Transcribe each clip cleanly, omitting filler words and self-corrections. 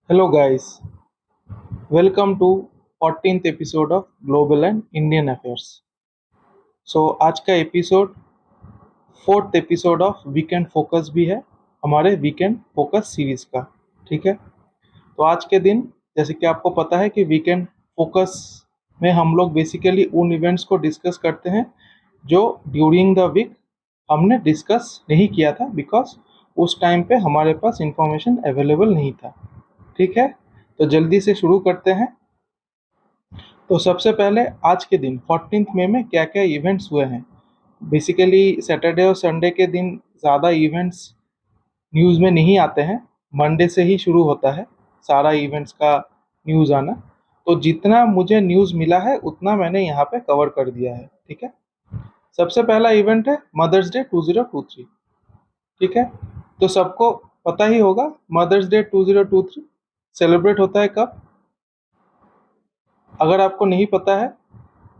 Hello guys, welcome to 14th episode of Global and Indian Affairs. आज का episode fourth episode of weekend focus भी है हमारे weekend focus series का। ठीक है, तो आज के दिन जैसे कि आपको पता है कि वीकेंड फोकस में हम लोग बेसिकली उन इवेंट्स को डिस्कस करते हैं जो ड्यूरिंग द वीक हमने डिस्कस नहीं किया था बिकॉज उस टाइम पे हमारे पास इंफॉर्मेशन अवेलेबल नहीं था। ठीक है, तो जल्दी से शुरू करते हैं। तो सबसे पहले आज के दिन 14 मई में क्या क्या इवेंट्स हुए हैं। बेसिकली सैटरडे और संडे के दिन ज़्यादा इवेंट्स न्यूज़ में नहीं आते हैं, मंडे से ही शुरू होता है सारा इवेंट्स का न्यूज़ आना। तो जितना मुझे न्यूज़ मिला है उतना मैंने यहाँ पे कवर कर दिया है। ठीक है, सबसे पहला इवेंट है मदर्स डे 2023। ठीक है, तो सबको पता ही होगा मदर्स डे 2023 सेलिब्रेट होता है कब। अगर आपको नहीं पता है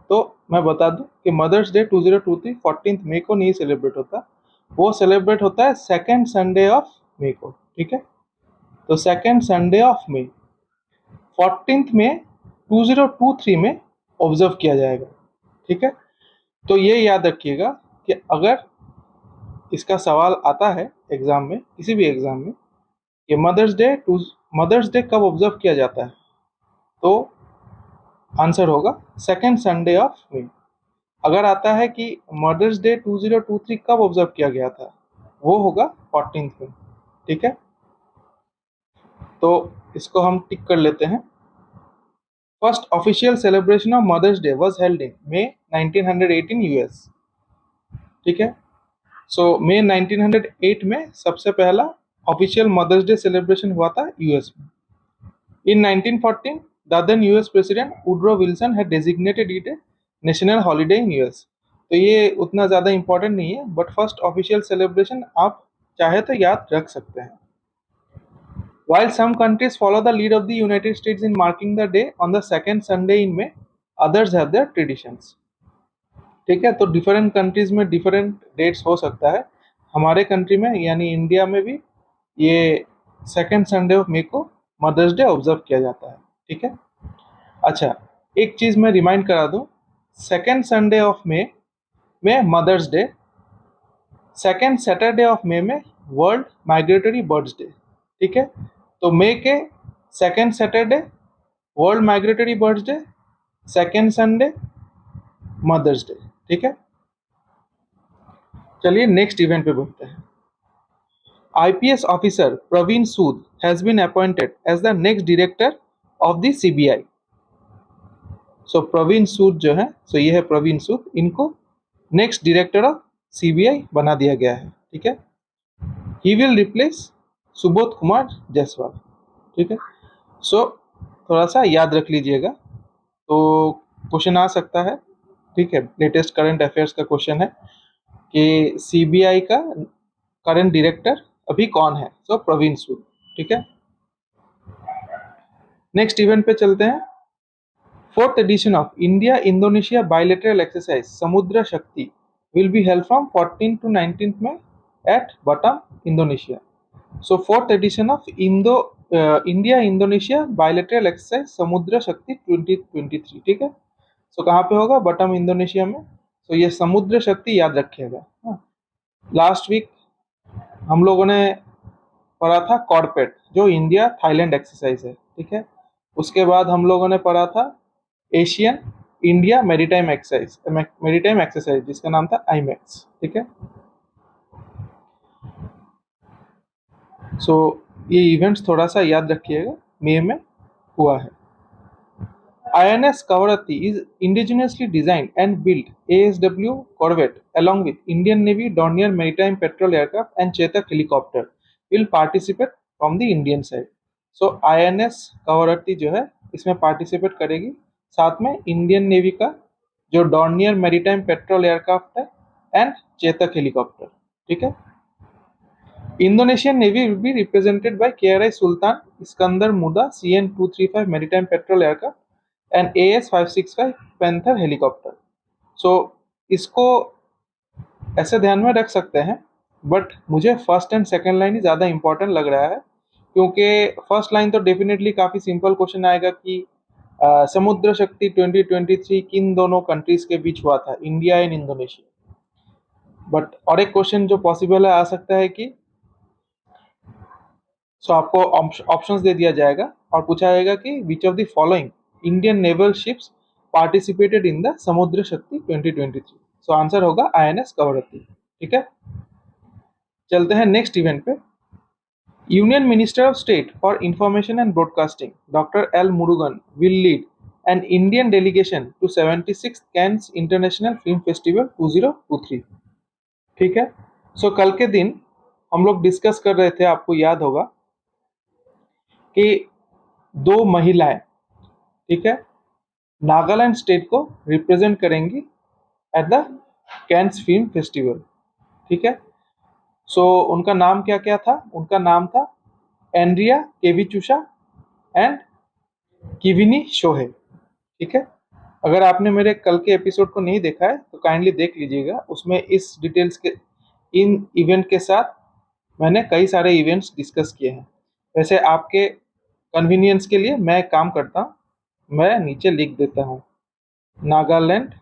तो मैं बता दूं कि मदर्स डे 2023 14 मई को नहीं सेलिब्रेट होता, वो सेलिब्रेट होता है सेकेंड संडे ऑफ मई को। ठीक है, तो सेकेंड संडे ऑफ मई 14 में 2023 में ऑब्जर्व किया जाएगा। ठीक है, तो ये याद रखिएगा कि अगर इसका सवाल आता है एग्जाम में, किसी भी एग्जाम में, कि मदर्स डे कब ऑब्जर्व किया जाता है, तो आंसर होगा सेकेंड संडे ऑफ मई। अगर आता है कि मदर्स डे 2023 कब ऑब्जर्व किया गया था, वो होगा 14 में। ठीक है, तो इसको हम टिक कर लेते हैं। First official celebration of mother's day was held in May 1908 in US. ठीक है, सो मई 1908 में सबसे पहला ऑफिशियल मदर्स डे सेलिब्रेशन हुआ था यूएस में। इन 1914 the then US President Woodrow Wilson had designated it a national holiday in US। तो ये उतना ज़्यादा इम्पोर्टेंट नहीं है, बट फर्स्ट ऑफिशियल सेलिब्रेशन आप चाहे तो याद रख सकते हैं। While some countries follow the lead of the United States in marking the day on the second Sunday in May, others have their traditions। ठीक है, तो डिफरेंट कंट्रीज में डिफरेंट डेट्स हो सकता है। हमारे कंट्री में यानी इंडिया में भी ये सेकेंड संडे ऑफ मई को मदर्स डे ऑब्जर्व किया जाता है। ठीक है, अच्छा एक चीज़ मैं रिमाइंड करा दूं, सेकेंड संडे ऑफ मई में mother's day, second Saturday of May में वर्ल्ड माइग्रेटरी बर्ड्स डे। ठीक है, तो मई के second Saturday world migratory birds day, second Sunday mother's day. ठीक है, चलिए नेक्स्ट इवेंट पे बढ़ते हैं। IPS officer Praveen Sood has been appointed as the next director of the CBI। So Praveen Sood जो है, सो ये है प्रवीण सूद, इनको नेक्स्ट डायरेक्टर ऑफ CBI बना दिया गया है। ठीक है, he will replace Subodh Kumar Jaiswal. ठीक है, सो थोड़ा सा याद रख लीजिएगा, तो क्वेश्चन आ सकता है। ठीक है, लेटेस्ट करंट अफेयर्स का क्वेश्चन है कि CBI का करंट डायरेक्टर अभी कौन है, सो प्रवीण सूद। ठीक है, नेक्स्ट इवेंट पे चलते हैं। Fourth edition of India Indonesia bilateral exercise समुद्र शक्ति will be held from 14 to 19th May at Batam, Indonesia। So fourth edition of India Indonesia bilateral exercise समुद्र शक्ति 2023। ठीक है, सो कहाँ पे होगा, बटम इंडोनेशिया में। सो ये समुद्र शक्ति याद रखिएगा। लास्ट वीक हम लोगों ने पढ़ा था कॉर्पेट, जो इंडिया थाईलैंड एक्सरसाइज है। ठीक है, उसके बाद हम लोगों ने पढ़ा था एशियन इंडिया मेरीटाइम एक्सरसाइज जिसका नाम था IMEX। ठीक है, सो ये इवेंट्स थोड़ा सा याद रखिएगा, मई में हुआ है। INS Kavaratti is indigenously designed and built ASW corvette along with Indian Navy Dornier maritime patrol aircraft and Chetak helicopter will participate from the Indian side। So INS Kavaratti जो है इसमें पार्टिसिपेट करेगी, साथ में इंडियन नेवी का जो Dornier maritime petrol aircraft है and Chetak helicopter. ठीक है, Indonesian Navy will be represented by KRI Sultan Iskandar Muda CN-235 maritime patrol aircraft and AS-565 Panther helicopter। So इसको ऐसे ध्यान में रख सकते हैं, बट मुझे फर्स्ट एंड सेकेंड लाइन ही ज़्यादा इंपॉर्टेंट लग रहा है क्योंकि फर्स्ट लाइन तो डेफिनेटली काफी सिंपल क्वेश्चन आएगा कि समुद्र शक्ति 2023 किन दोनों कंट्रीज के बीच हुआ था, इंडिया एंड इंडोनेशिया। बट और एक क्वेश्चन जो पॉसिबल है आ सकता है कि आपको ऑप्शंस दे दिया जाएगा और पूछा जाएगा कि which of the following Indian naval ships participated in the Samudra Shakti 2023। So answer होगा आईएनएस कवरत्ती। ठीक है, चलते हैं नेक्स्ट इवेंट पे। Union minister of state for information and broadcasting doctor L Murugan will lead an Indian delegation to 76 Cannes international film festival 2023। ठीक है, सो कल के दिन हम लोग डिस्कस कर रहे थे, आपको याद होगा कि दो महिलाएं, ठीक है, नागालैंड स्टेट को रिप्रेजेंट करेंगी eight the Cannes film festival. ठीक है, सो उनका नाम क्या क्या था? उनका नाम था एंड्रिया केविचुशा एंड किविनी शोहे। ठीक है, अगर आपने मेरे कल के एपिसोड को नहीं देखा है तो काइंडली देख लीजिएगा, उसमें इस डिटेल्स के इन इवेंट के साथ मैंने कई सारे इवेंट्स डिस्कस किए हैं। वैसे आपके कन्वीनियंस के लिए मैं काम करता हूँ, मैं नीचे लिख देता हूँ नागालैंड,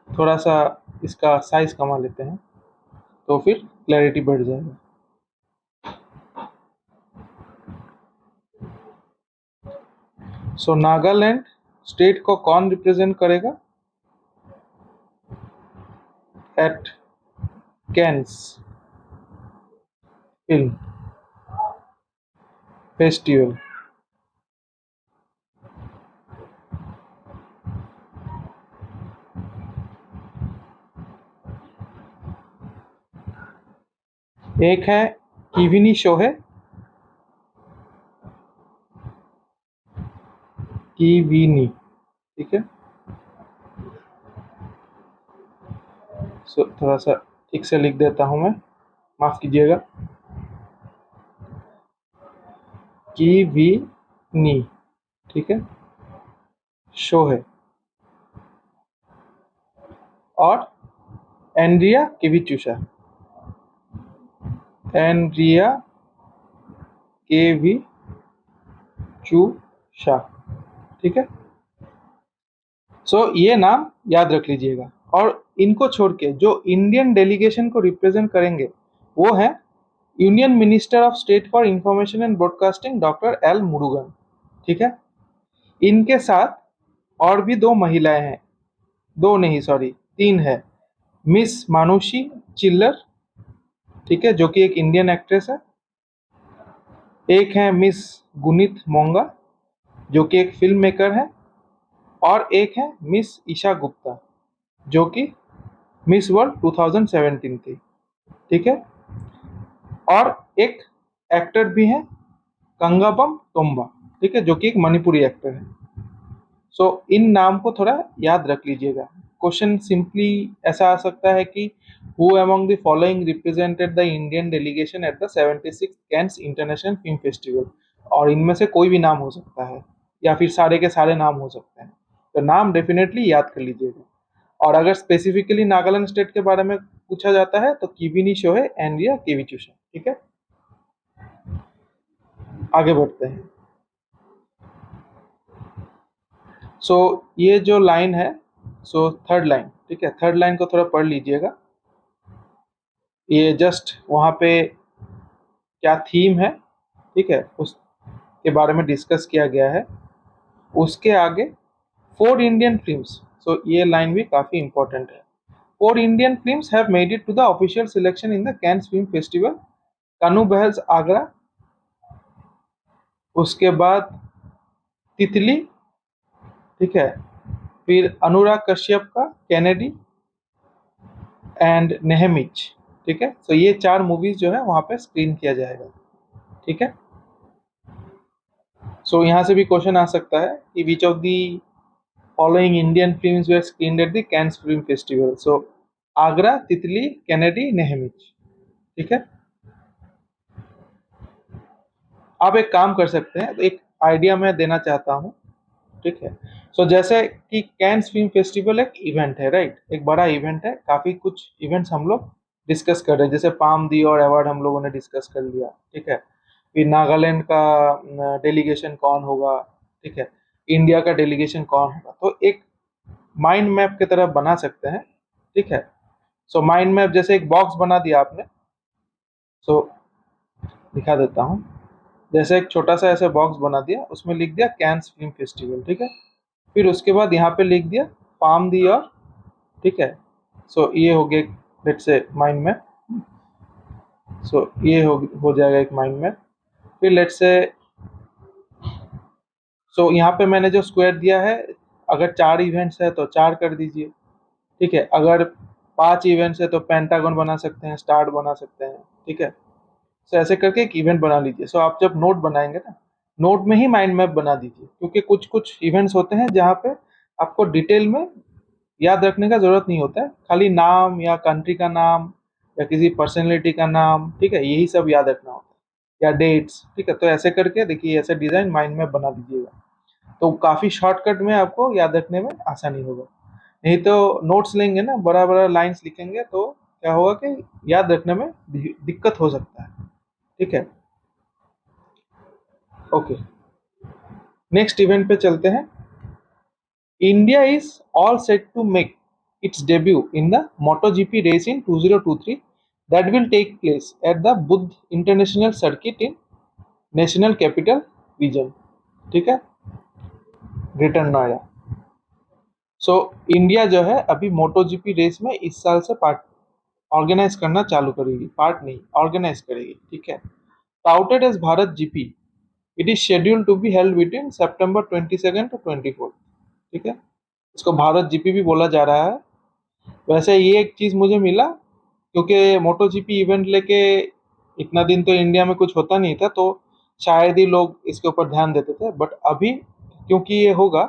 थोड़ा सा इसका साइज कमा लेते हैं तो फिर क्लैरिटी बढ़ जाएगा। सो नागालैंड स्टेट को कौन रिप्रेजेंट करेगा एट कैन्स फिल्म फेस्टिवल? एक है किविनी शोहे, किविनी, ठीक है, सो थोड़ा सा ठीक से लिख देता हूं मैं, माफ कीजिएगा, किविनी, ठीक है, शोहे और एंड्रिया केविचुशा, एंड्रिया केविचुशा। ठीक है, सो ये नाम याद रख लीजिएगा। और इनको छोड़ के जो इंडियन डेलीगेशन को रिप्रेजेंट करेंगे वो है union minister of state for information and broadcasting doctor L Murugan. ठीक है, इनके साथ और भी दो महिलाएं हैं, दो नहीं सॉरी तीन है। मिस मानुषी चिल्लर, ठीक है, जो कि एक इंडियन एक्ट्रेस है। एक है मिस गुनीत मोंगा, जो कि एक फिल्म मेकर है। और एक है मिस ईशा गुप्ता, जो कि मिस वर्ल्ड 2017 थी। ठीक है, और एक एक्टर भी है कंगाबम तोम्बा, ठीक है, जो कि एक मणिपुरी एक्टर है। सो इन नाम को थोड़ा याद रख लीजिएगा। क्वेश्चन सिंपली ऐसा आ सकता है कि who among the following represented the Indian delegation at the 76 Cannes international film festival, और इनमें से कोई भी नाम हो सकता है या फिर सारे के सारे नाम हो सकते हैं, तो नाम डेफिनेटली याद कर लीजिएगा। और अगर स्पेसिफिकली नागालैंड स्टेट के बारे में पूछा जाता है तो किविनी शोहे एंड्रिया केविचुशा। ठीक है, आगे बढ़ते हैं। सो ये जो लाइन है, सो थर्ड लाइन, ठीक है, थर्ड लाइन को थोड़ा पढ़ लीजिएगा। ये जस्ट वहाँ पे क्या थीम है, ठीक है, उसके बारे में डिस्कस किया गया है। उसके आगे 4 इंडियन फिल्म्स, सो ये लाइन भी काफी इंपॉर्टेंट है। 4 Indian films have made it to the official selection in the Cannes film festival, Kanu Behl's Agra, उसके बाद तितली, ठीक है, फिर अनुराग कश्यप का कैनेडी एंड नेहमिच। ठीक है, तो ये 4 मूवीज जो है वहां पे स्क्रीन किया जाएगा। ठीक है, सो यहाँ से भी क्वेश्चन आ सकता है कि which of the following Indian films were screened at the Cannes film festival. So Agra, Titli, Kennedy, नेहमिच। ठीक है, आप एक काम कर सकते हैं, तो एक आइडिया मैं देना चाहता हूँ। ठीक है, सो जैसे कि कैन्स फिल्म फेस्टिवल एक इवेंट है, राइट, एक बड़ा इवेंट है, काफी कुछ इवेंट्स हम लोग डिस्कस कर रहे हैं, जैसे पाम दी और अवार्ड हम लोगों ने डिस्कस कर लिया, ठीक है। फिर नागालैंड का डेलीगेशन कौन होगा, ठीक है, इंडिया का डेलीगेशन कौन होगा, तो एक माइंड मैप की तरह बना सकते हैं, ठीक है। सो माइंड मैप जैसे एक बॉक्स बना दिया आपने, सो दिखा देता हूँ। जैसे एक छोटा सा ऐसे बॉक्स बना दिया, उसमें लिख दिया कैंस फिल्म फेस्टिवल, ठीक है। फिर उसके बाद यहाँ पे लिख दिया पाम दी और, ठीक है। सो ये हो गया लेट्स से माइंड मैप। सो ये हो जाएगा एक माइंड मैप। फिर लेट्स से सो यहाँ पे मैंने जो स्क्वायर दिया है, अगर 4 इवेंट्स है तो 4 कर दीजिए, ठीक है। अगर 5 इवेंट्स है तो पेंटागन बना सकते हैं, स्टार बना सकते हैं, ठीक है। सो ऐसे करके एक इवेंट बना लीजिए। सो आप जब नोट बनाएंगे ना, नोट में ही माइंड मैप बना दीजिए, क्योंकि कुछ कुछ इवेंट्स होते हैं जहाँ पे आपको डिटेल में याद रखने का जरूरत नहीं होता है, खाली नाम या कंट्री का नाम या किसी पर्सनैलिटी का नाम, ठीक है, यही सब याद रखना होता है, या डेट्स, ठीक है। तो ऐसे करके देखिए, ऐसे डिजाइन माइंड मैप बना दीजिएगा, तो काफी शॉर्टकट में आपको याद रखने में आसानी होगा। नहीं तो नोट्स लेंगे ना, बड़ा बड़ा लाइंस लिखेंगे तो क्या होगा कि याद रखने में दिक्कत हो सकता है, ठीक है। ओके, नेक्स्ट इवेंट पे चलते हैं। India is all set to make its debut in the MotoGP race in 2023 that will take place at the Budh International Circuit in National Capital Region, ठीक है, ग्रेटर नोएडा। सो इंडिया जो है अभी MotoGP race में इस साल से part organise करना चालू करेगी, पार्ट नहीं ऑर्गेनाइज करेगी, ठीक है। Touted as Bharat GP, it is scheduled to be held between September 22 to 24, ठीक है। इसको भारत जीपी भी बोला जा रहा है। वैसे ये एक चीज मुझे मिला, क्योंकि मोटो जीपी इवेंट लेके इतना दिन तो इंडिया में कुछ होता नहीं था, तो शायद ही लोग इसके ऊपर ध्यान देते थे, बट अभी क्योंकि ये होगा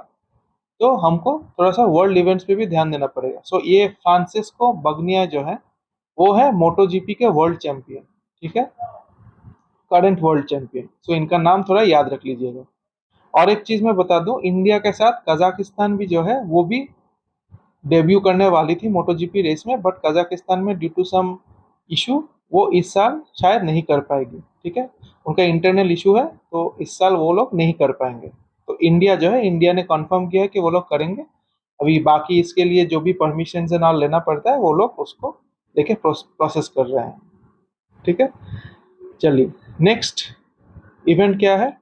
तो हमको थोड़ा सा वर्ल्ड इवेंट्स पे भी ध्यान देना पड़ेगा। सो ये फ्रांसिस्को बगनिया जो है वो है मोटो जीपी के वर्ल्ड चैंपियन, ठीक है, करंट वर्ल्ड चैंपियन। सो इनका नाम थोड़ा याद रख लीजिएगा। और एक चीज मैं बता दूं, इंडिया के साथ कजाकिस्तान भी जो है वो भी डेब्यू करने वाली थी मोटोजीपी रेस में, बट कजाकिस्तान में ड्यू टू सम इशू वो इस साल शायद नहीं कर पाएगी, ठीक है। उनका इंटरनल इशू है, तो इस साल वो लोग नहीं कर पाएंगे। तो इंडिया जो है, इंडिया ने कंफर्म किया है कि वो लोग करेंगे। अभी बाकी इसके लिए जो भी परमिशन से नाम लेना पड़ता है वो लोग उसको लेके प्रोसेस कर रहे हैं, ठीक है। चलिए, नेक्स्ट इवेंट क्या है।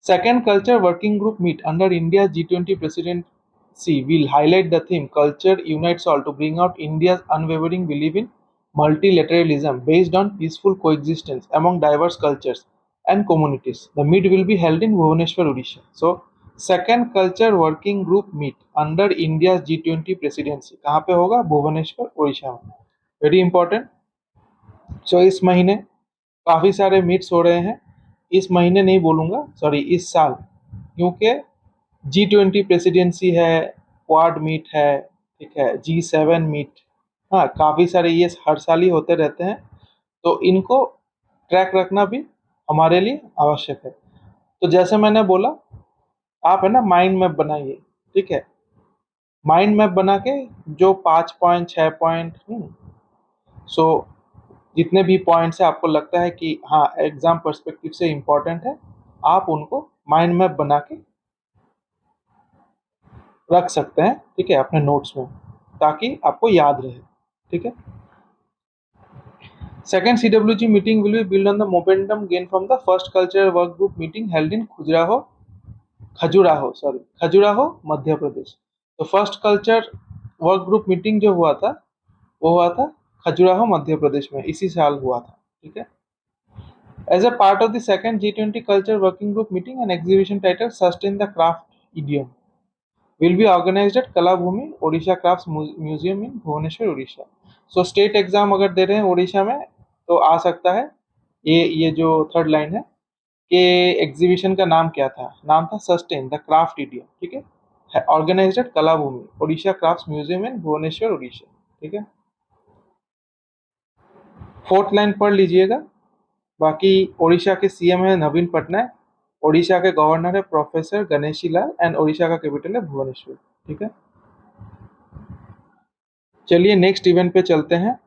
Second Culture Working Group meet under India's G20 presidency will highlight the theme Culture Unites All to bring out India's unwavering belief in multilateralism based on peaceful coexistence among diverse cultures and communities. The meet will be held in Bhubaneswar, Odisha. So, Second Culture Working Group meet under India's G20 presidency कहाँ पे होगा? भुवनेश्वर, उड़ीसा में। Very important. सो इस महीने काफ़ी सारे meets हो रहे हैं। इस महीने नहीं बोलूँगा, सॉरी इस साल, क्योंकि G20 प्रेसिडेंसी है, क्वाड मीट है, ठीक है, G7 मीट, हाँ काफ़ी सारे ये हर साल ही होते रहते हैं, तो इनको ट्रैक रखना भी हमारे लिए आवश्यक है। तो जैसे मैंने बोला, आप है ना माइंड मैप बनाइए, ठीक है। माइंड मैप बना के जो 5 पॉइंट 6 पॉइंट, सो जितने भी पॉइंट्स है आपको लगता है कि हाँ एग्जाम पर्सपेक्टिव से इम्पोर्टेंट है, आप उनको माइंड मैप बना के रख सकते हैं, ठीक है, अपने नोट्स में, ताकि आपको याद रहे, ठीक है। Second CWG meeting will be built on the momentum gained from the first cultural work group meeting held in Khajuraho Madhya Pradesh. तो first culture work group meeting जो हुआ था वो हुआ था खजुराहो मध्य प्रदेश में, इसी साल हुआ था, ठीक है। As a part of the second G20 Culture Working Group meeting, an exhibition titled Sustain the Craft Idiom will be organized at Kalabhumi Odisha Crafts Museum in Bhubaneswar, Orissa. So state exam अगर दे रहे हैं उड़ीसा में तो आ सकता है। ये जो थर्ड लाइन है कि एग्जीबिशन का नाम क्या था, नाम था सस्टेन द क्राफ्ट इडियम, ठीक है, organised at Kalabhoomi Odisha crafts museum in Bhubaneswar, Orissa, ठीक है। फोर्थ लाइन पढ़ लीजिएगा। बाकी ओडिशा के सीएम है नवीन पटनायक, ओडिशा के गवर्नर है प्रोफेसर गणेशी लाल एंड ओडिशा का कैपिटल है भुवनेश्वर, ठीक है। चलिए नेक्स्ट इवेंट पे चलते हैं।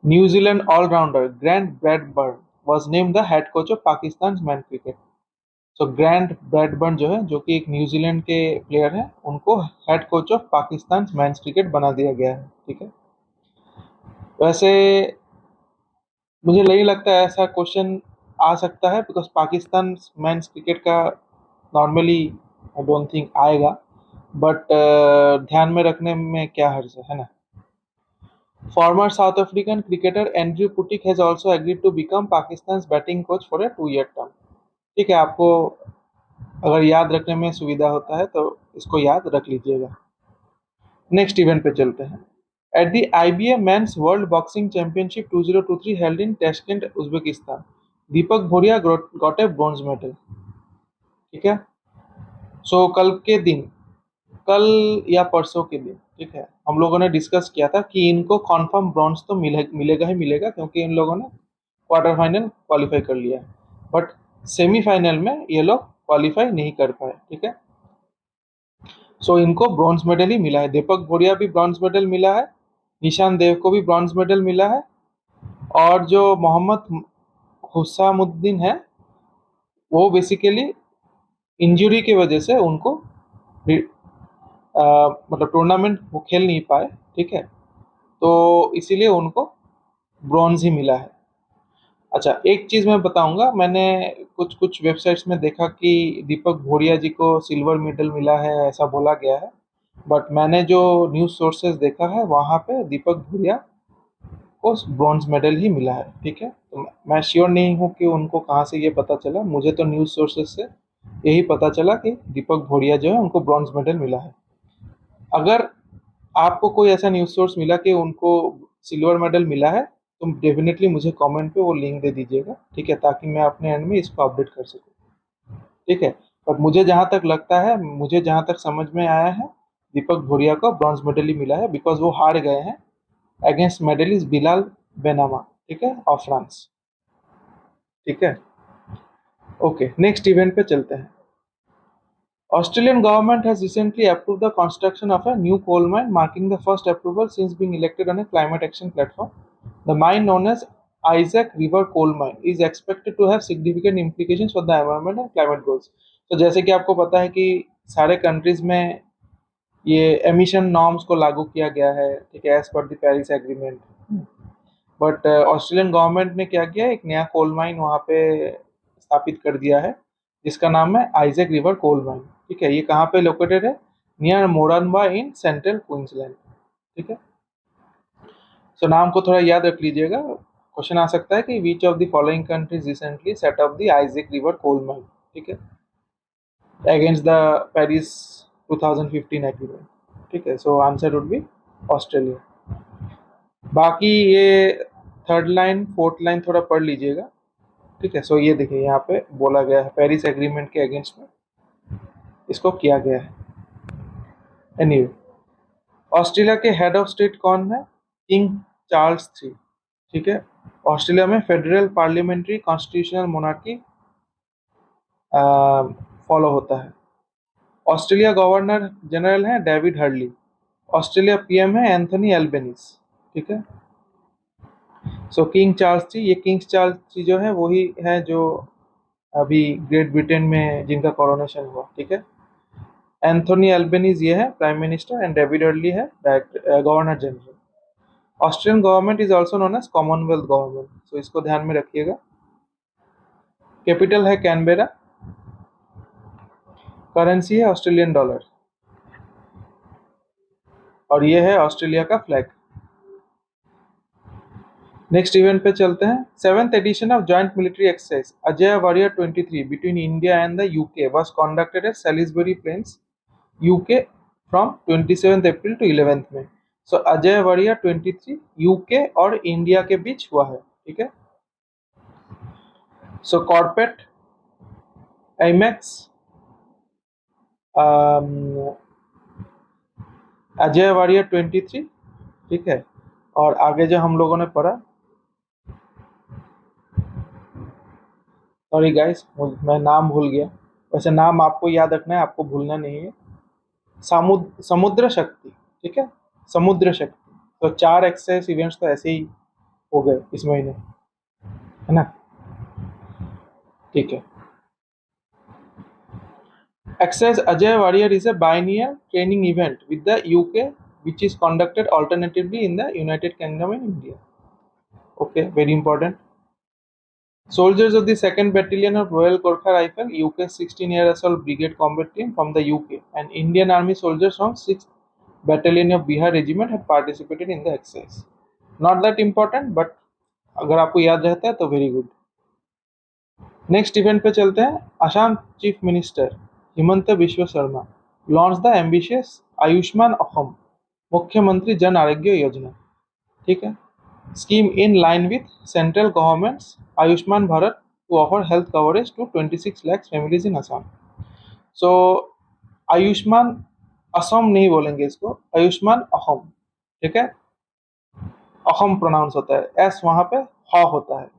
New Zealand allrounder Grant Bradburn was named the head coach of Pakistan's men cricket. So Grant Bradburn जो है, जो कि एक न्यूजीलैंड के प्लेयर है, उनको head coach of Pakistan men's cricket बना दिया गया है। ठीक है, वैसे मुझे नहीं लगता है ऐसा क्वेश्चन आ सकता है, बिकॉज पाकिस्तान मेंस क्रिकेट का नॉर्मली आई डोंट थिंक आएगा, बट ध्यान में रखने में क्या हर्ज है ना। Former South African cricketer Andrew Puttick has also agreed to become Pakistan batting coach for a 2 year term. ठीक है, आपको अगर याद रखने में सुविधा होता है तो इसको याद रख लीजिएगा। नेक्स्ट इवेंट पे चलते हैं। At the IBA mains world boxing championship 2023 held in Tashkent, Uzbekistan, Deepak Bhoria got a bronze medal. ठीक है, सो कल के दिन, कल या परसों के दिन, ठीक है, हम लोगों ने डिस्कस किया था कि इनको कॉन्फर्म ब्रॉन्ज तो मिलेगा ही मिलेगा, क्योंकि इन लोगों ने क्वार्टर फाइनल क्वालिफाई कर लिया है, बट सेमीफाइनल में ये लोग क्वालिफाई नहीं कर पाए। ठीक है, सो इनको ब्रॉन्ज मेडल ही मिला है। दीपक भोरिया भी ब्रॉन्ज मेडल मिला है, निशान देव को भी ब्रॉन्ज मेडल मिला है, और जो मोहम्मद हुसामुद्दीन है वो बेसिकली इंजरी की वजह से उनको मतलब टूर्नामेंट वो खेल नहीं पाए। ठीक है, तो इसीलिए उनको ब्रॉन्ज ही मिला है। अच्छा, एक चीज़ मैं बताऊंगा, मैंने कुछ कुछ वेबसाइट्स में देखा कि दीपक भोरिया जी को सिल्वर मेडल मिला है, ऐसा बोला गया है, बट मैंने जो न्यूज़ सोर्सेज देखा है वहाँ पे दीपक भोरिया को ब्रॉन्ज मेडल ही मिला है। ठीक है, तो मैं श्योर नहीं हूँ कि उनको कहाँ से ये पता चला, मुझे तो न्यूज़ सोर्सेज से यही पता चला कि दीपक भोरिया जो है उनको ब्रॉन्ज मेडल मिला है। अगर आपको कोई ऐसा न्यूज़ सोर्स मिला कि उनको सिल्वर मेडल मिला है, तो डेफिनेटली मुझे कमेंट पे वो लिंक दे दीजिएगा। ठीक है, ताकि मैं अपने एंड में इसको अपडेट कर सकूँ। ठीक है, बट मुझे जहाँ तक लगता है, मुझे जहाँ तक समझ में आया है, दीपक भोरिया को ब्रॉन्ज मेडल ही मिला है, बिकॉज वो हार गए हैं अगेंस्ट मेडलिस्ट बिलाल बेनामा, ठीक है, ऑफ फ्रांस। ठीक है, ओके, नेक्स्ट इवेंट पे चलते हैं। Australian government has recently approved the construction of a new coal mine, marking the first approval since being elected on a climate action platform. The mine, known as Isaac River Coal Mine, is expected to have significant implications for the environment and climate goals. तो जैसे कि आपको पता है कि सारे countries में ये एमिशन नॉर्म्स को लागू किया गया है, ठीक है, as per the Paris agreement, but Australian government ने क्या किया, एक नया कोल माइन वहाँ पे स्थापित कर दिया है, जिसका नाम है आइजैक रिवर कोल माइन। ठीक है, ये कहाँ पे लोकेटेड है, नियर मोरनबा इन सेंट्रल क्वींसलैंड। ठीक है, सो नाम को थोड़ा याद रख लीजिएगा, क्वेश्चन आ सकता है कि which of the following countries recently set up the Isaac river coal mine, ठीक है, अगेंस्ट द पेरिस 2015 एग्रीमेंट। ठीक है, so answer would be Australia. बाकी ये थर्ड लाइन फोर्थ लाइन थोड़ा पढ़ लीजिएगा। ठीक है, सो ये देखिए यहाँ पे बोला गया है पेरिस एग्रीमेंट के अगेंस्ट में इसको किया गया है। एनीवे, ऑस्ट्रेलिया के हेड ऑफ स्टेट कौन है, किंग चार्ल्स III। ठीक है, ऑस्ट्रेलिया में federal parliamentary constitutional monarchy follow होता है। ऑस्ट्रेलिया गवर्नर जनरल है डेविड हर्ली। ऑस्ट्रेलिया PM है एंथनी एल्बेनीज। ठीक है, सो किंग चार्ल्स III, ये किंग चार्ल्स III जो है वही है जो अभी ग्रेट ब्रिटेन में जिनका कोरोनेशन हुआ। ठीक है, एंथोनी एल्बेनीज ये है prime minister and David Hurley है governor general. Austrian government is also known as Commonwealth government, so इसको ध्यान में रखिएगा। कैपिटल है कैनबेरा, करेंसी है ऑस्ट्रेलियन डॉलर, और ये है ऑस्ट्रेलिया का फ्लैग। नेक्स्ट इवेंट पे चलते हैं। 7th edition of joint military exercise Ajay warrior 23 between India and the UK was conducted at Salisbury Plains, UK from 27 April to 11 May. So Ajay warrior 23 UK और India के बीच हुआ है। ठीक है, सो कॉर्पेट एमेक्स अजय वॉरियर 23। ठीक है, और आगे जो हम लोगों ने पढ़ा, सॉरी गाइस मैं नाम भूल गया, वैसे नाम आपको याद रखना है, आपको भूलना नहीं है। समुद्र शक्ति। ठीक है, समुद्र शक्ति। तो 4 एक्सरसाइज इवेंट्स तो ऐसे ही हो गए इस महीने, है ना? ठीक है। Exercise Ajay Warrior is a biennial training event with the UK, which is conducted alternatively in the United Kingdom and India. Okay, very important. Soldiers of the 2nd Battalion of Royal Gorkha Rifle, UK 16-year Assault Brigade Combat Team from the UK, and Indian Army soldiers from 6th Battalion of Bihar Regiment had participated in the exercise. Not that important, but अगर आपको याद रहता है तो very good. Next event पे चलते हैं। Assam chief minister Himanta Biswa Sharma launch the ambitious Ayushman अहम मुख्यमंत्री जन आरोग्य योजना। ठीक है, scheme in line with central government's Ayushman Bharat to offer health coverage to 26 lakhs families in Assam. So Ayushman Assam नहीं बोलेंगे इसको, आयुष्मान अहम। ठीक है, अहम प्रोनाउंस होता है, एस वहां पे ह होता है।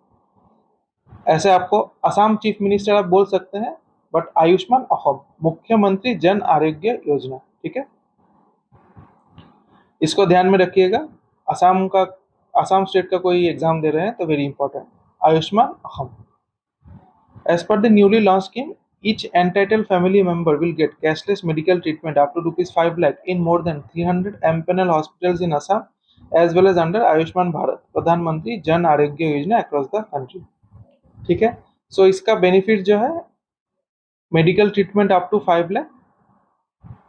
ऐसे आपको असम चीफ मिनिस्टर आप बोल सकते हैं, बट आयुष्मान अहम मुख्यमंत्री जन आरोग्य योजना। ठीक है, इसको ध्यान में रखिएगा। असम स्टेट का कोई एग्जाम दे रहे हैं तो वेरी इंपॉर्टेंट, आयुष्मान अहम। As per the newly launch scheme, each entitled family member will get cashless medical treatment up to rupees 5 lakh in more than 300 MPNL hospitals in Assam, as well as under Ayushman Bharat प्रधानमंत्री Jan Arogya Yojana across the country। ठीक है, सो इसका benefit जो है medical treatment up to 5 lakh.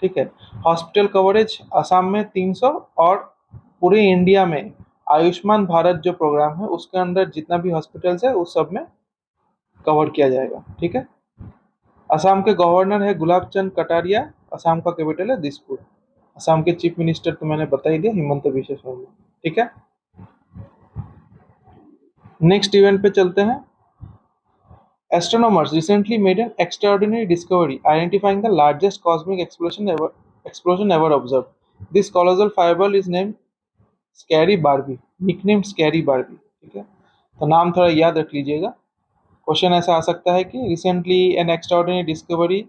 ठीक है, hospital coverage Assam में 300 और पूरे इंडिया में आयुष्मान भारत जो प्रोग्राम है उसके अंदर जितना भी हॉस्पिटल्स है उस सब में कवर किया जाएगा। ठीक है, असम के गवर्नर है गुलाब चंद कटारिया, असम का कैपिटल है दिसपुर। असम के चीफ मिनिस्टर तो मैंने बता ही दिया, हिमंत बिश्व शर्मा। ठीक है, नेक्स्ट इवेंट पे चलते हैं। Astronomers recently made an extraordinary discovery identifying the largest cosmic explosion ever observed. This colossal fireball is named Scary Barbie, nicknamed Scary Barbie। ठीक है, तो नाम थोड़ा याद रख लीजिएगा। क्वेश्चन ऐसा आ सकता है कि recently an extraordinary discovery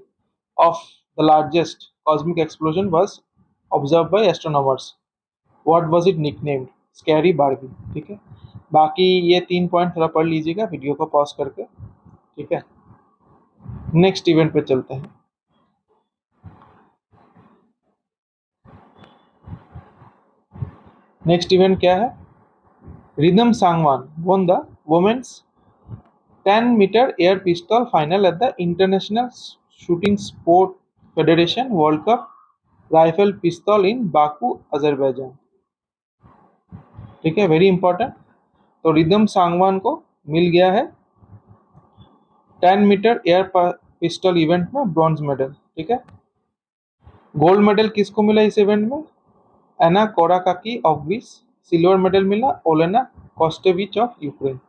of the largest cosmic explosion was observed by astronomers. What was it nicknamed? Scary Barbie। ठीक है, बाकी ये 3 पॉइंट थोड़ा पढ़ लीजिएगा वीडियो को पॉज करके। ठीक है, नेक्स्ट इवेंट पे चलते हैं। नेक्स्ट इवेंट क्या है? Rhythm Sangwan won the women's 10-meter air pistol final at the International Shooting Sport Federation World Cup rifle pistol in Baku Azerbaijan. ठीक है, वेरी इंपॉर्टेंट। तो रिदम सांगवान को मिल गया है 10 मीटर एयर पिस्टल इवेंट में ब्रॉन्ज मेडल। ठीक है, गोल्ड मेडल किसको मिला इस इवेंट में? Anna Korakaki of Greece. Silver medal मिला Olena Kostevych of Ukraine.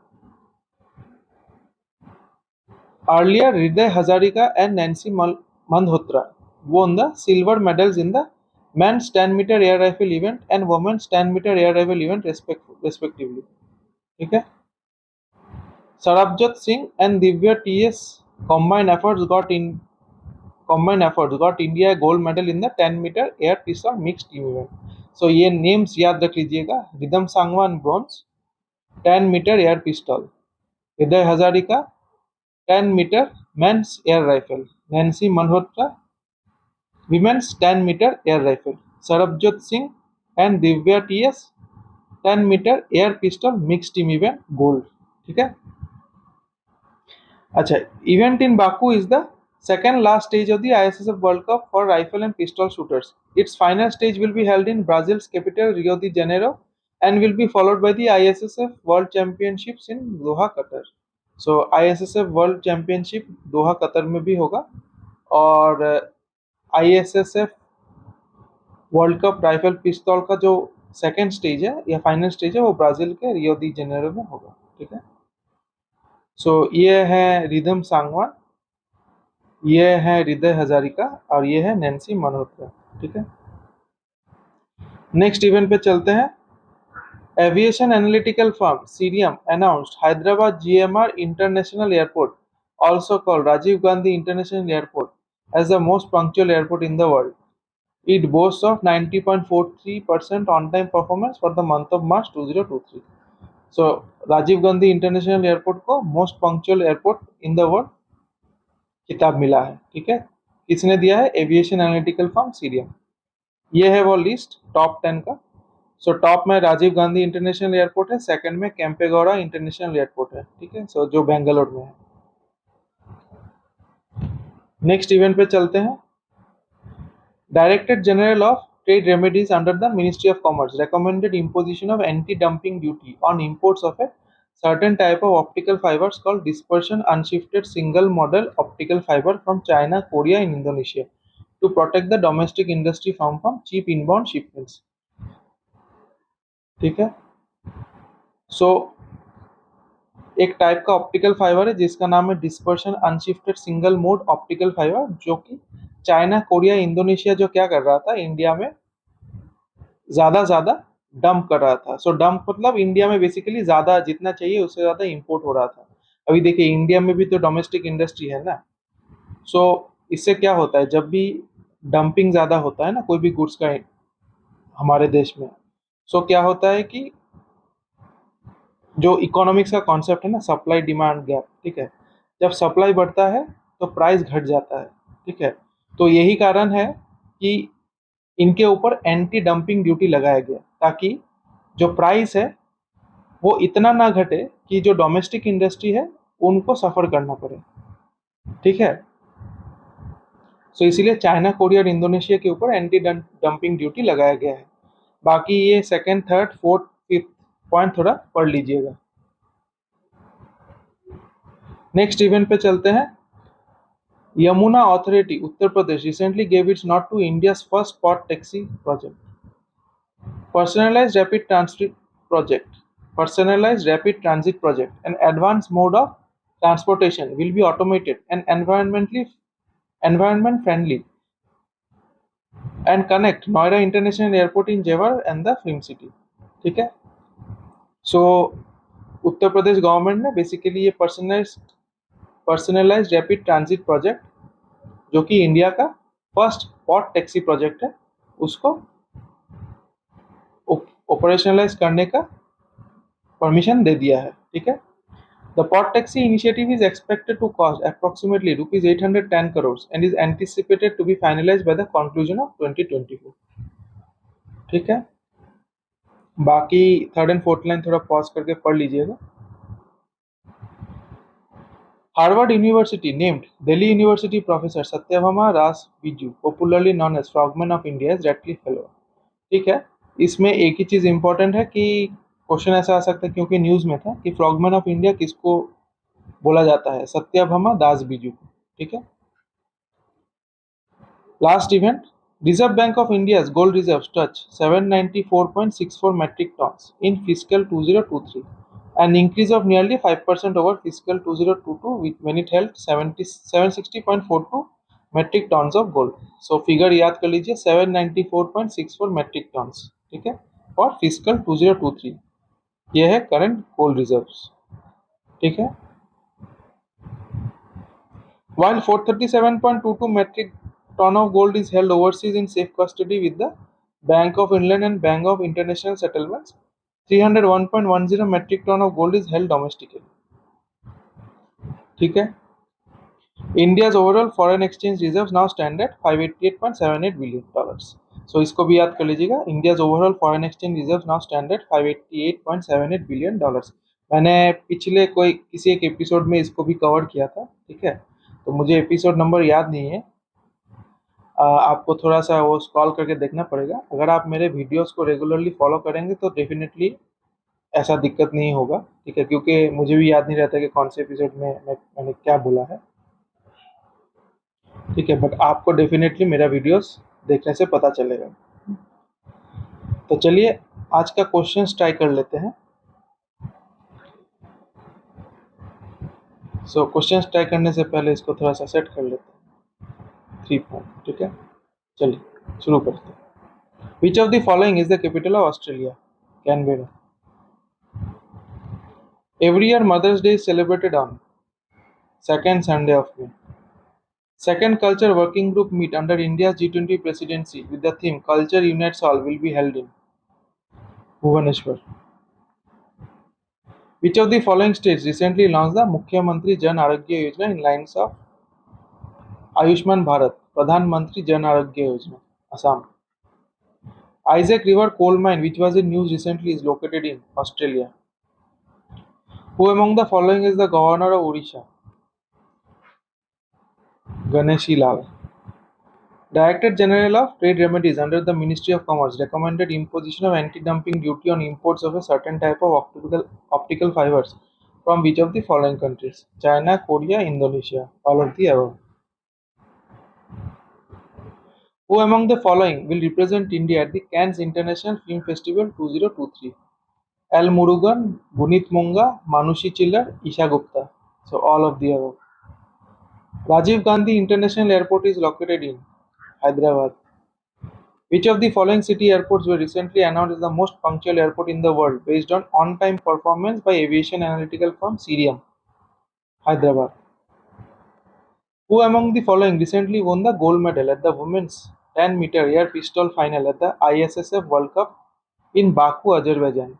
Earlier, Hriday Hazarika and Nancy Malhotra won the silver medals in the men's 10-meter air rifle event and women's 10-meter air rifle event respectively। ठीक है, Sarabjot Singh and Divya TS combined efforts got India a gold medal in the 10-meter air pistol mixed team event। So ये names याद रख लीजिएगा। Rhythm Sangwan bronze 10-meter air pistol, हृदय Hazarika 10-meter men's air rifle, Nancy Malhotra women's 10-meter air rifle, Sarabjot Singh and Divya TS 10-meter air pistol mixed team event gold। ठीक है, अच्छा, event in Baku is the second last stage of the ISSF World Cup for rifle and pistol shooters। Its final stage will be held in Brazil's capital Rio de Janeiro and will be followed by the ISSF World Championships in Doha, Qatar। So ISSF world championship Doha Qatar में भी होगा और ISSF world cup rifle पिस्तौल का जो second stage है या final stage है वो ब्राजील के रियो दी जेनेरो में होगा। ठीक है, सो ये है रिदम सांगवान, ये है हृदय हजारिका और ये है नैन्सी मल्होत्रा। ठीक है, नेक्स्ट इवेंट पे चलते हैं। Aviation analytical firm Cirium announced Hyderabad GMR International Airport, also called Rajiv Gandhi International Airport, as the most punctual airport in the world. It boasts of 90.43% on-time performance for the month of March 2023। So Rajiv Gandhi international airport को most punctual airport in the world खिताब मिला है। ठीक है, किसने दिया है? Aviation analytical firm Cirium. ये है वो लिस्ट टॉप 10 का। सो टॉप में राजीव गांधी इंटरनेशनल एयरपोर्ट है, सेकंड में कैंपेगौड़ा इंटरनेशनल एयरपोर्ट है। ठीक है, सो जो बेंगलोर में है। नेक्स्ट इवेंट पे चलते हैं। Director general of trade remedies under the ministry of commerce recommended imposition of anti-dumping duty on imports of a certain type of optical fibers called dispersion unshifted single model optical fiber from China, Korea and Indonesia to protect the domestic industry from cheap inbound shipments. ठीक है, सो एक type का optical fibre है जिसका नाम है dispersion unshifted single mode optical fibre, जो कि चाइना, कोरिया, इंडोनेशिया जो क्या कर रहा था, इंडिया में ज्यादा डंप कर रहा था। सो डंप मतलब इंडिया में बेसिकली ज्यादा जितना चाहिए उससे ज्यादा इंपोर्ट हो रहा था। अभी देखिए इंडिया में भी तो डोमेस्टिक इंडस्ट्री है ना। सो इससे क्या होता है, जब भी डंपिंग ज्यादा होता है ना कोई भी गुड्स का हमारे देश में, सो क्या होता है कि जो इकोनॉमिक्स का कॉन्सेप्ट है ना, सप्लाई डिमांड गैप, ठीक है, जब सप्लाई बढ़ता है तो प्राइस घट जाता है। ठीक है, तो यही कारण है कि इनके ऊपर एंटी डंपिंग ड्यूटी लगाया गया, ताकि जो प्राइस है वो इतना ना घटे कि जो डोमेस्टिक इंडस्ट्री है उनको सफर करना पड़े। ठीक है, सो इसीलिए चाइना, कोरिया और इंडोनेशिया के ऊपर एंटी डंपिंग ड्यूटी लगाया गया है। बाकी ये second, third, fourth, fifth point थोड़ा पढ़ लीजिएगा। नेक्स्ट इवेंट पे चलते हैं। Yamuna authority Uttar Pradesh recently gave its nod to India's first spot taxi project. Personalized rapid transit project, personalized rapid transit project, an advanced mode of transportation will be automated and environment friendly and connect Noida International Airport in Jewar and the Film City. ठीक है, सो Uttar Pradesh government ने basically ये personalised rapid transit project, जो कि India का first spot taxi project है, उसको operationalise करने का परमिशन दे दिया है। ठीक है, the pod taxi initiative is expected to cost approximately rupees 810 crore and is anticipated to be finalised by the conclusion of 2024। ठीक है, बाकी थर्ड एंड फोर्थ लाइन थोड़ा पॉज करके पढ़ लीजिएगा। Harvard University named Delhi University professor Satyabhama Ras Biju, popularly known as Frogman of India, as Radcliffe Fellow। ठीक है, इसमें एक ही चीज इंपॉर्टेंट है कि क्वेश्चन ऐसा आ सकता है, क्योंकि न्यूज में था कि फ्रॉगमैन ऑफ इंडिया किसको बोला जाता है, सत्यभामा दास बीजू को। ठीक है, last event. Reserve bank of India's gold reserves touch 794.64 metric tons in fiscal 2023, an increase of nearly 5% over fiscal 2022 when it held 760.42 metric tons of gold। So figure याद कर लीजिए 794.64 metric tons। ठीक है, और फिस्कल 2023 ये है current gold reserves. ठीक है, while 437.22 metric ton of gold is held overseas in safe custody with the Bank of England and Bank of International Settlements, 301.10 metric ton of gold is held domestically। ठीक है, India's overall foreign exchange reserves now stand at $588.78 billion। सो इसको भी याद कर लीजिएगा, India's overall foreign exchange reserves now stand at $588.78 billion। मैंने पिछले किसी एक एपिसोड में इसको भी कवर किया था। ठीक है, तो मुझे एपिसोड नंबर याद नहीं है, आपको थोड़ा सा वो स्क्रॉल करके देखना पड़ेगा। अगर आप मेरे वीडियोस को रेगुलरली फॉलो करेंगे तो डेफिनेटली ऐसा दिक्कत नहीं होगा। ठीक है, क्योंकि मुझे भी याद नहीं रहता कि कौन से एपिसोड में मैंने क्या बोला है। ठीक है, बट आपको डेफिनेटली मेरा वीडियोस देखने से पता चलेगा। तो चलिए आज का क्वेश्चन ट्राई कर लेते हैं। सो क्वेश्चन ट्राई करने से पहले इसको थोड़ा सा सेट कर लेते हैं 3 पॉइंट। ठीक है, चलिए शुरू करते हैं। Which of the following is the capital of Australia? Canberra। Every year Mother's Day is celebrated on second Sunday of May। Second Culture Working Group meet under India's G20 presidency with the theme Culture Unites All will be held in Bhubaneswar। Which of the following states recently launched the Mukhyamantri Jan Arogya Yojana in lines of Ayushman Bharat, Pradhan Mantri Jan Arogya Yojana? Assam. Isaac River coal mine, which was in news recently, is located in Australia. Who among the following is the governor of Odisha? Ganeshi Lal. Director General of Trade Remedies under the Ministry of Commerce recommended imposition of anti-dumping duty on imports of a certain type of optical fibers from which of the following countries? China, Korea, Indonesia. All of the above. Who among the following will represent India at the Cannes International Film Festival 2023? Al Murugan, Gunit Monga, Manushi Chillar, Isha Gupta. So all of the above. Rajiv Gandhi International Airport is located in Hyderabad. Which of the following city airports were recently announced as the most punctual airport in the world based on on-time performance by aviation analytical firm Cirium? Hyderabad. Who among the following recently won the gold medal at the women's 10-meter air pistol final at the ISSF World Cup in Baku, Azerbaijan?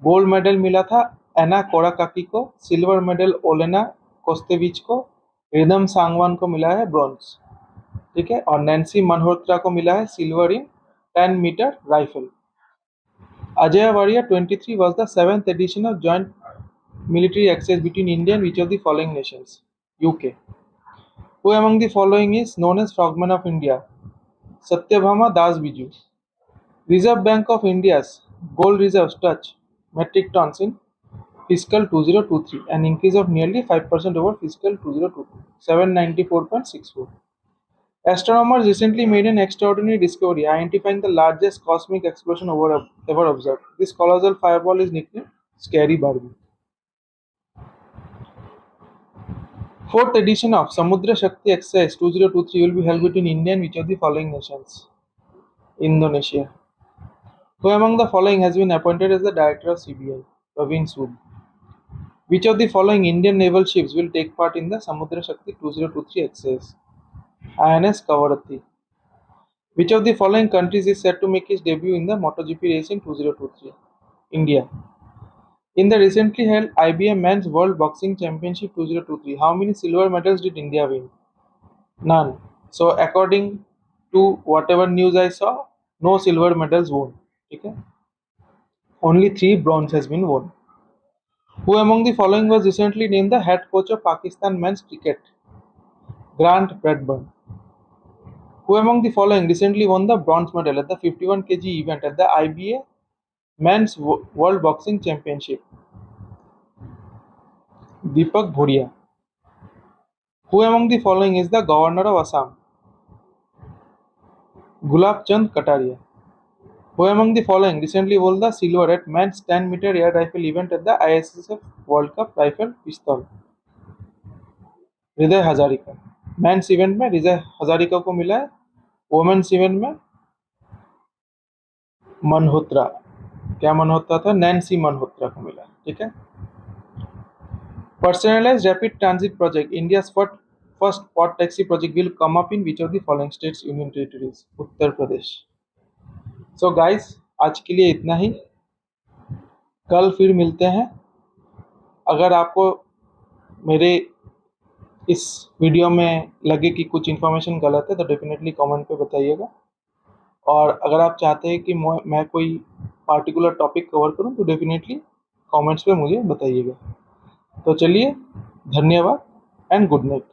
Gold medal मिला था एना कोराकाकी को, silver medal ओलेना कोस्तेविच को, rhythm Sangwan को मिला है bronze, ठीक है, और नैन्सी मल्होत्रा को मिला है silver in 10 metre rifle. Ajay Warrior 23 was the 7th edition of joint military exercise between India and which of the following nations? UK. Who among the following is known as Frogman of India? Satyabhama Das Biju. Reserve Bank of India's gold reserves touch metric tons in fiscal 2023, an increase of nearly 5% over fiscal 2022, 794.64. Astronomers recently made an extraordinary discovery, identifying the largest cosmic explosion ever observed. This colossal fireball is nicknamed Scary Barbie. Fourth edition of Samudra Shakti Exercise 2023 will be held between India and which of the following nations? Indonesia. Who among the following has been appointed as the director of CBI? Praveen Sood. Which of the following Indian naval ships will take part in the Samudra Shakti 2023 exercise? INS Kavaratti. Which of the following countries is set to make its debut in the MotoGP race in 2023? India. In the recently held IBM Men's World Boxing Championship 2023, how many silver medals did India win? None. So according to whatever news I saw, no silver medals won. Okay? Only 3 bronze has been won. Who among the following was recently named the head coach of Pakistan men's cricket? Grant Bradburn. Who among the following recently won the bronze medal at the 51 kg event at the IBA Men's World Boxing Championship? Deepak Bhuria. Who among the following is the governor of Assam? Gulab Chand Kataria. Who among the following recently won the silver at men's 10-meter air rifle event at the ISSF World Cup Rifle Pistol? हृदय Hazarika. Mains event में हृदय हजारिका को मिला है, women's event में मल्होत्रा, क्या मल्होत्रा था, Nancy Malhotra को मिला. ठीक है. Personalized rapid transit project, India's first pod taxi project will come up in which of the following states, union territories? Uttar Pradesh. So guys, आज के लिए इतना ही. कल फिर मिलते हैं. अगर आपको मेरे इस वीडियो में लगे कि कुछ इन्फॉर्मेशन गलत है तो डेफिनेटली कमेंट पे बताइएगा. और अगर आप चाहते हैं कि मैं कोई पार्टिकुलर टॉपिक कवर करूं तो डेफिनेटली कमेंट्स पे मुझे बताइएगा. तो चलिए, धन्यवाद एंड गुड नाइट.